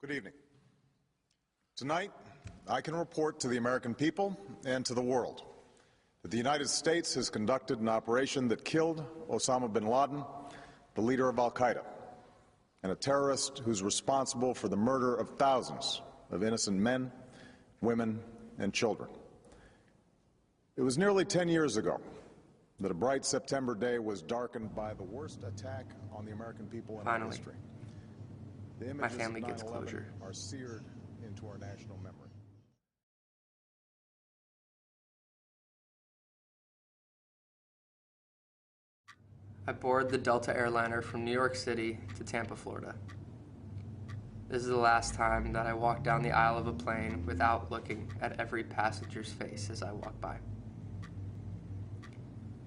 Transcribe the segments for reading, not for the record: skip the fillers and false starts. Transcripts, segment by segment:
Good evening. Tonight, I can report to the American people and to the world that the United States has conducted an operation that killed Osama bin Laden, the leader of al-Qaeda, and a terrorist who's responsible for the murder of thousands of innocent men, women, and children. It was nearly 10 years ago that a bright September day was darkened by the worst attack on the American people in our history. The images my family of gets 9/11 closure. are seared into our national memory. I board the Delta airliner from New York City to Tampa, Florida. This is the last time that I walk down the aisle of a plane without looking at every passenger's face as I walk by.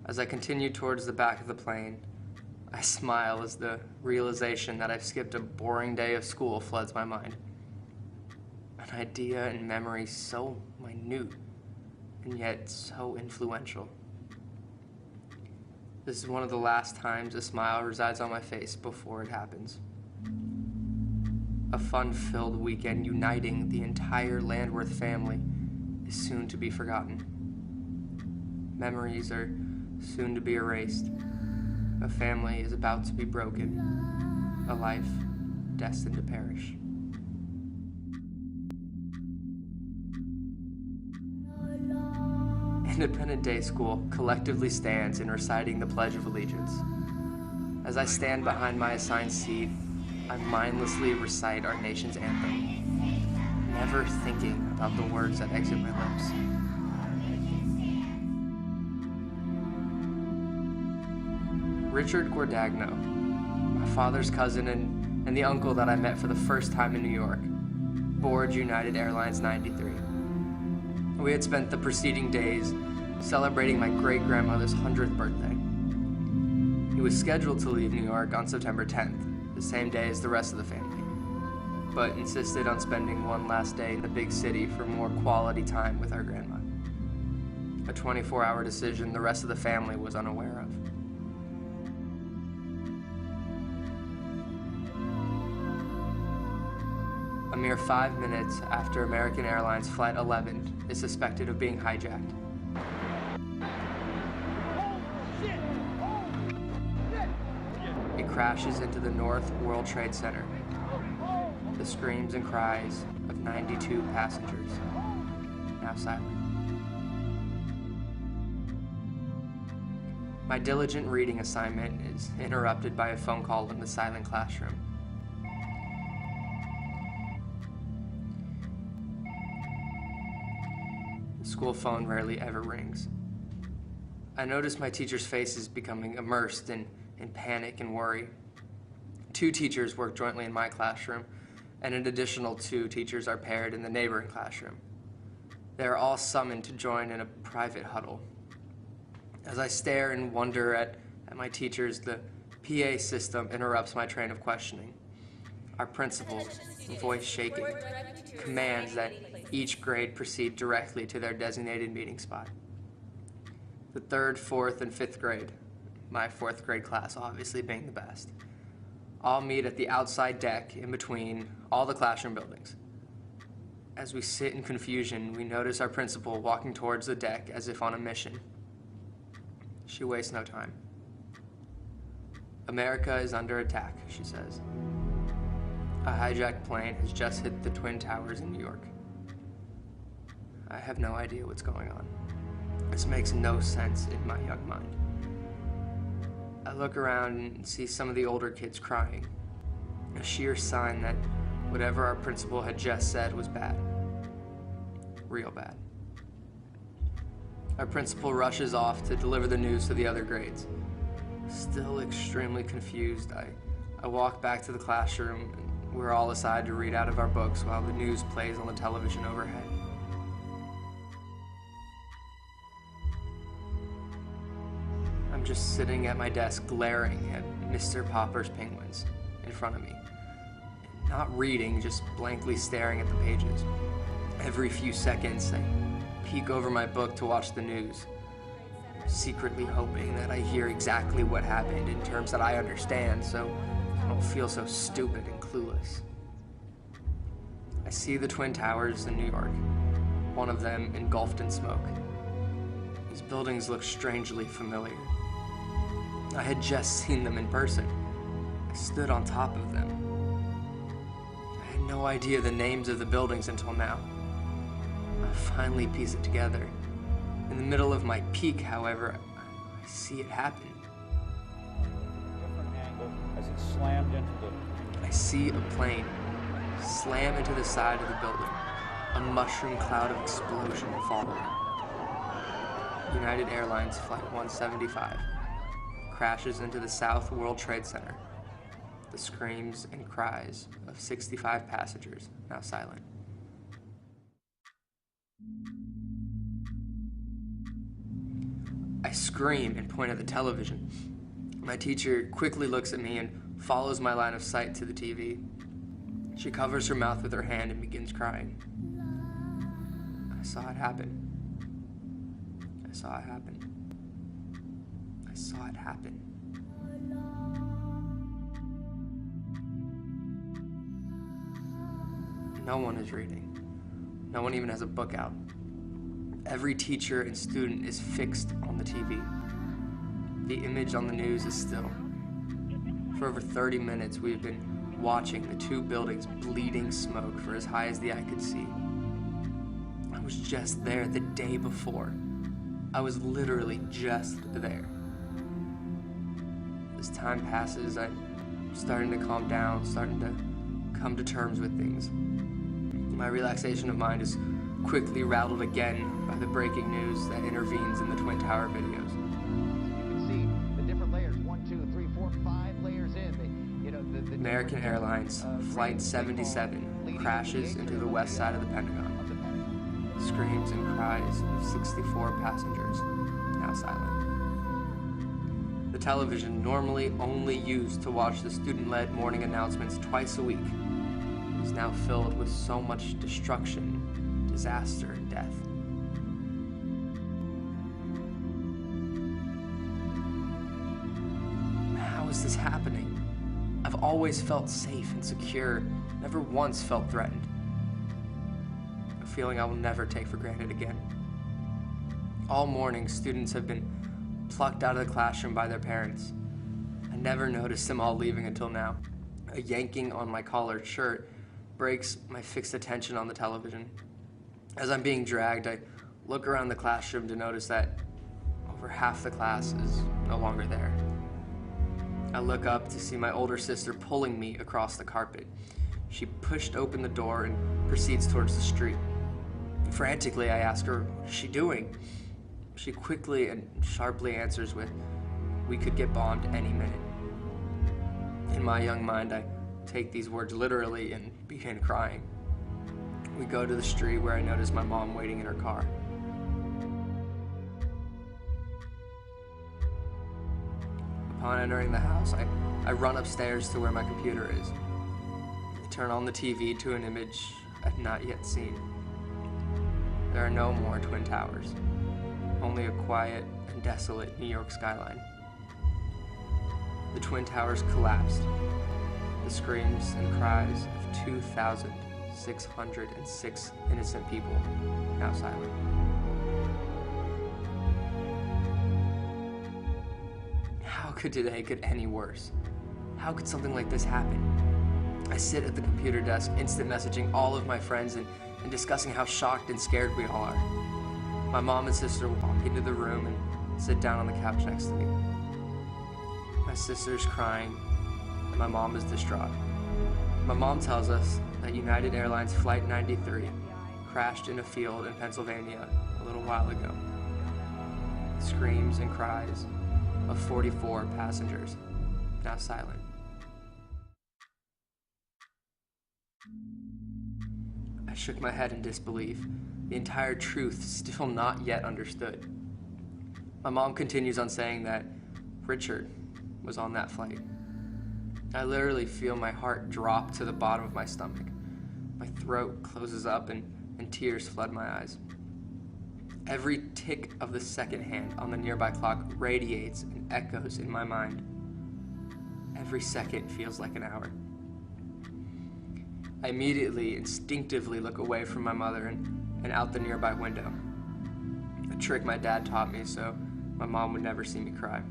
As I continue towards the back of the plane, I smile as the realization that I've skipped a boring day of school floods my mind. An idea and memory so minute and yet so influential. This is one of the last times a smile resides on my face before it happens. A fun-filled weekend uniting the entire Landworth family is soon to be forgotten. Memories are soon to be erased. A family is about to be broken. A life destined to perish. Independence Day School collectively stands in reciting the Pledge of Allegiance. As I stand behind my assigned seat, I mindlessly recite our nation's anthem, never thinking about the words that exit my lips. Richard Guardagno, my father's cousin and the uncle that I met for the first time in New York, board United Airlines 93. We had spent the preceding days celebrating my great-grandmother's 100th birthday. He was scheduled to leave New York on September 10th, the same day as the rest of the family, but insisted on spending one last day in the big city for more quality time with our grandma. A 24-hour decision the rest of the family was unaware of. A mere 5 minutes after American Airlines Flight 11 is suspected of being hijacked. It crashes into the North World Trade Center. The screams and cries of 92 passengers, now silent. My diligent reading assignment is interrupted by a phone call in the silent classroom. The school phone rarely ever rings. I notice my teacher's face is becoming immersed in panic and worry. 2 teachers work jointly in my classroom, and an additional 2 teachers are paired in the neighboring classroom. They are all summoned to join in a private huddle. As I stare and wonder at my teachers, the PA system interrupts my train of questioning. Our principal, voice shaking, commands that each grade proceed directly to their designated meeting spot. The 3rd, 4th, and 5th grade, my 4th grade class obviously being the best, all meet at the outside deck in between all the classroom buildings. As we sit in confusion, we notice our principal walking towards the deck as if on a mission. She wastes no time. America is under attack, she says. A hijacked plane has just hit the Twin Towers in New York. I have no idea what's going on. This makes no sense in my young mind. I look around and see some of the older kids crying, a sheer sign that whatever our principal had just said was bad. Real bad. Our principal rushes off to deliver the news to the other grades. Still extremely confused, I walk back to the classroom, and we're all aside to read out of our books while the news plays on the television overhead. I'm just sitting at my desk glaring at Mr. Popper's penguins in front of me. Not reading, just blankly staring at the pages. Every few seconds, I peek over my book to watch the news, secretly hoping that I hear exactly what happened in terms that I understand, so I don't feel so stupid and clueless. I see the Twin Towers in New York, one of them engulfed in smoke. These buildings look strangely familiar. I had just seen them in person. I stood on top of them. I had no idea the names of the buildings until now. I finally piece it together. In the middle of my peak, however, I see it happen. Different angle as it slammed into the... I see a plane slam into the side of the building, a mushroom cloud of explosion following. United Airlines Flight 175 crashes into the South World Trade Center. The screams and cries of 65 passengers now silent. I scream and point at the television. My teacher quickly looks at me and follows my line of sight to the TV. She covers her mouth with her hand and begins crying. I saw it happen. I saw it happen. I saw it happen. No one is reading. No one even has a book out. Every teacher and student is fixed on the TV. The image on the news is still. For over 30 minutes, we've been watching the two buildings bleeding smoke for as high as the eye could see. I was just there the day before. I was literally just there. As time passes, I'm starting to calm down, starting to come to terms with things. My relaxation of mind is quickly rattled again by the breaking news that intervenes in the Twin Tower videos. You can see the different layers, 1, 2, 3, 4, 5 layers in. The American Airlines Flight 77 crashes into the west side of the Pentagon. Screams and cries of 64 passengers now silent. The television, normally only used to watch the student-led morning announcements twice a week, is now filled with so much destruction, disaster, and death. How is this happening? I've always felt safe and secure, never once felt threatened. A feeling I will never take for granted again. All morning, students have been plucked out of the classroom by their parents. I never noticed them all leaving until now. A yanking on my collared shirt breaks my fixed attention on the television. As I'm being dragged, I look around the classroom to notice that over half the class is no longer there. I look up to see my older sister pulling me across the carpet. She pushed open the door and proceeds towards the street. Frantically, I ask her, "What is she doing?" She quickly and sharply answers with, "We could get bombed any minute." In my young mind, I take these words literally and begin crying. We go to the street where I notice my mom waiting in her car. Upon entering the house, I run upstairs to where my computer is. I turn on the TV to an image I've not yet seen. There are no more Twin Towers, only a quiet and desolate New York skyline. The Twin Towers collapsed. The screams and cries of 2,606 innocent people now silent. How could today get any worse? How could something like this happen? I sit at the computer desk, instant messaging all of my friends and discussing how shocked and scared we all are. My mom and sister walk into the room and sit down on the couch next to me. My sister's crying, and my mom is distraught. My mom tells us that United Airlines Flight 93 crashed in a field in Pennsylvania a little while ago. Screams and cries of 44 passengers, now silent. I shook my head in disbelief, the entire truth still not yet understood. My mom continues on saying that Richard was on that flight. I literally feel my heart drop to the bottom of my stomach. My throat closes up and tears flood my eyes. Every tick of the second hand on the nearby clock radiates and echoes in my mind. Every second feels like an hour. I immediately, instinctively look away from my mother and out the nearby window. A trick my dad taught me so my mom would never see me cry,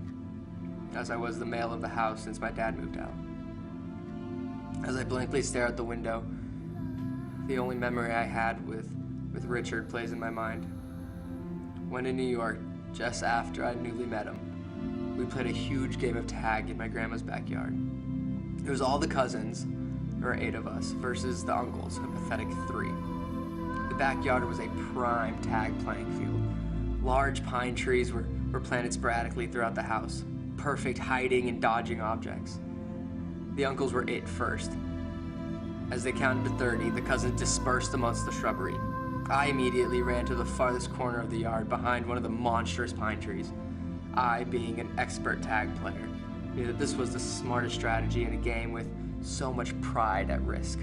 as I was the male of the house since my dad moved out. As I blankly stare out the window, the only memory I had with Richard plays in my mind. When in New York, just after I newly met him, we played a huge game of tag in my grandma's backyard. It was all the cousins, there were 8 of us, versus the uncles, a pathetic 3. The backyard was a prime tag playing field. Large pine trees were planted sporadically throughout the house, perfect hiding and dodging objects. The uncles were it first. As they counted to 30, the cousins dispersed amongst the shrubbery. I immediately ran to the farthest corner of the yard behind one of the monstrous pine trees. I, being an expert tag player, knew that this was the smartest strategy in a game with so much pride at risk.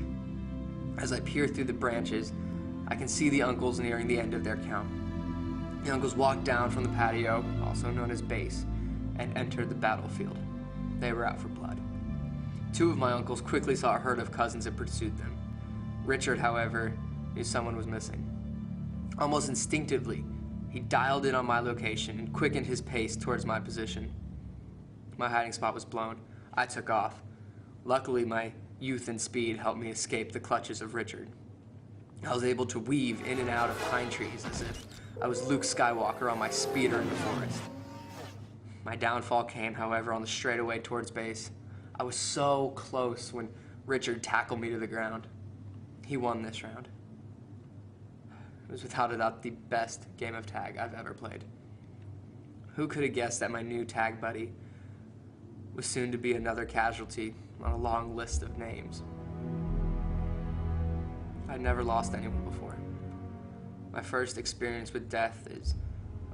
As I peer through the branches, I can see the uncles nearing the end of their count. The uncles walked down from the patio, also known as base, and entered the battlefield. They were out for blood. 2 of my uncles quickly saw a herd of cousins and pursued them. Richard, however, knew someone was missing. Almost instinctively, he dialed in on my location and quickened his pace towards my position. My hiding spot was blown. I took off. Luckily, my youth and speed helped me escape the clutches of Richard. I was able to weave in and out of pine trees as if I was Luke Skywalker on my speeder in the forest. My downfall came, however, on the straightaway towards base. I was so close when Richard tackled me to the ground. He won this round. It was without a doubt the best game of tag I've ever played. Who could have guessed that my new tag buddy was soon to be another casualty on a long list of names? I'd never lost anyone before. My first experience with death is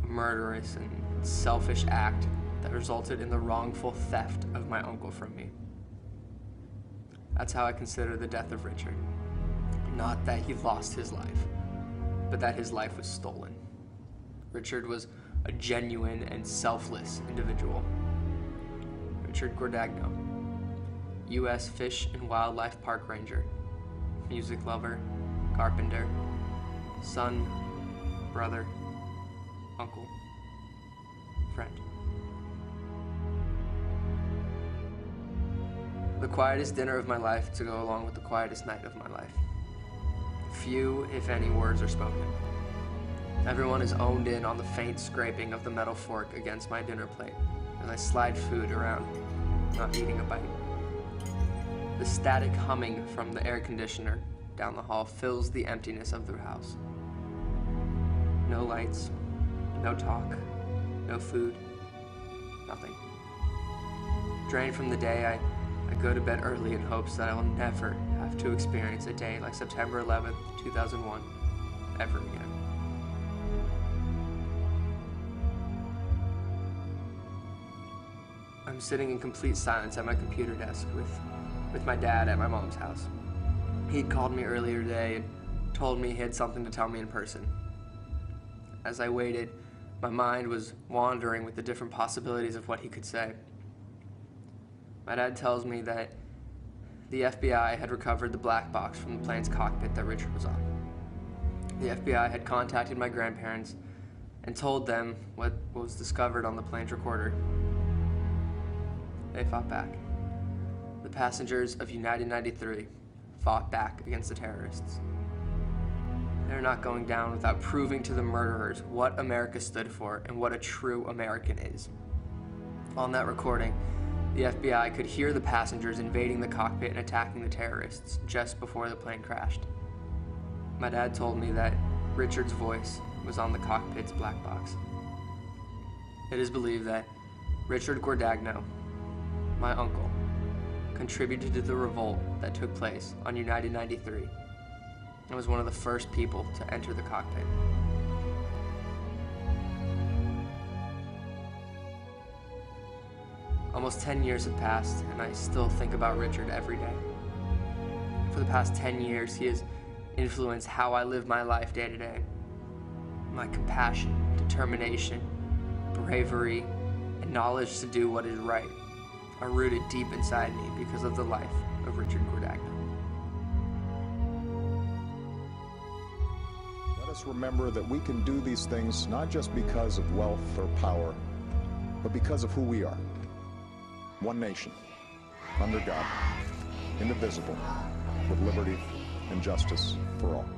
a murderous and selfish act that resulted in the wrongful theft of my uncle from me. That's how I consider the death of Richard. Not that he lost his life, but that his life was stolen. Richard was a genuine and selfless individual. Richard Guardagno, U.S. Fish and Wildlife Park Ranger, music lover, carpenter, son, brother, uncle, friend. The quietest dinner of my life to go along with the quietest night of my life. Few, if any, words are spoken. Everyone is owned in on the faint scraping of the metal fork against my dinner plate as I slide food around, not eating a bite. The static humming from the air conditioner down the hall fills the emptiness of the house. No lights, no talk, no food, nothing. Drained from the day, I go to bed early in hopes that I will never have to experience a day like September 11th, 2001, ever again. I'm sitting in complete silence at my computer desk with my dad at my mom's house. He'd called me earlier today and told me he had something to tell me in person. As I waited, my mind was wandering with the different possibilities of what he could say. My dad tells me that the FBI had recovered the black box from the plane's cockpit that Richard was on. The FBI had contacted my grandparents and told them what was discovered on the plane's recorder. They fought back. The passengers of United 93 fought back against the terrorists. They're not going down without proving to the murderers what America stood for and what a true American is. On that recording, the FBI could hear the passengers invading the cockpit and attacking the terrorists just before the plane crashed. My dad told me that Richard's voice was on the cockpit's black box. It is believed that Richard Guardagno, my uncle, contributed to the revolt that took place on United 93 and was one of the first people to enter the cockpit. Almost 10 years have passed, and I still think about Richard every day. For the past 10 years, he has influenced how I live my life day to day. My compassion, determination, bravery, and knowledge to do what is right are rooted deep inside me because of the life of Richard Guardagno. us remember that we can do these things not just because of wealth or power, but because of who we are. One nation, under God, indivisible, with liberty and justice for all.